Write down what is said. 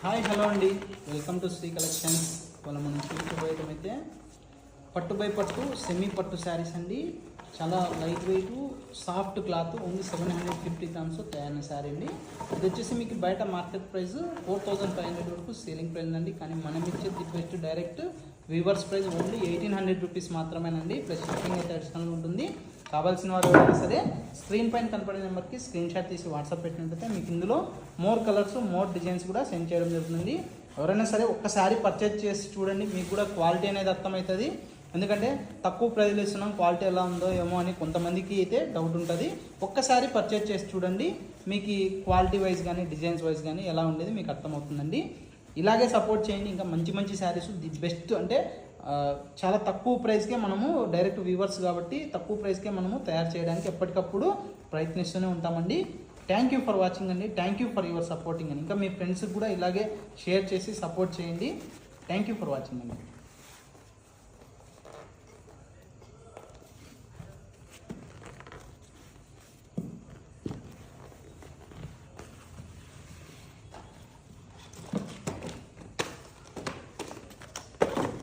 Hi hello అండి, welcome to Shri collections. ఇవాళ మనం చూసుకోబోయేటం అయితే పట్టు బై పట్టు సెమీ పట్టు శారీస్ అండి. చాలా light weight soft cloth, only 750 grams తయారైన శారీ అండి. ఇది వచ్చేసి మీకు బయట మార్కెట్ ప్రైస్ 4500 వరకు సేలింగ్ ప్రైస్ అండి. కానీ మనం ఇచ్చేది best direct weavers price only 1800 rupees మాత్రమేనండి. ప్లస్ షిప్పింగ్ అయితే అడిషనల్ ఉంటుంది. కావాల్సిన వారు ఎవరైనా సరే స్క్రీన్ పైన కనపడే నెంబర్కి స్క్రీన్ షాట్ తీసి వాట్సాప్ పెట్టినట్టయితే మీకు ఇందులో మోర్ కలర్స్ మోర్ డిజైన్స్ కూడా సెండ్ చేయడం జరుగుతుంది. ఎవరైనా సరే ఒక్కసారి పర్చేజ్ చేసి చూడండి, మీకు కూడా క్వాలిటీ అనేది అర్థమవుతుంది. ఎందుకంటే తక్కువ ప్రైజ్లో ఇస్తున్నాం, క్వాలిటీ ఎలా ఉందో ఏమో అని కొంతమందికి అయితే డౌట్ ఉంటుంది. ఒక్కసారి పర్చేజ్ చేసి చూడండి, మీకు క్వాలిటీ వైజ్ కానీ డిజైన్స్ వైజ్ కానీ ఎలా ఉండేది మీకు అర్థమవుతుందండి. ఇలాగే సపోర్ట్ చేయండి. ఇంకా మంచి మంచి శారీస్ ది బెస్ట్ అంటే చాలా తక్కువ ప్రైస్కే మనము డైరెక్ట్ వ్యూవర్స్ కాబట్టి తక్కువ ప్రైస్కే మనము తయారు చేయడానికి ఎప్పటికప్పుడు ప్రయత్నిస్తూనే ఉంటామండి. థ్యాంక్ యూ ఫర్ వాచింగ్ అండి. Thank you for your supporting అండి. ఇంకా మీ ఫ్రెండ్స్కి కూడా ఇలాగే షేర్ చేసి సపోర్ట్ చేయండి. థ్యాంక్ యూ ఫర్ వాచింగ్ అండి.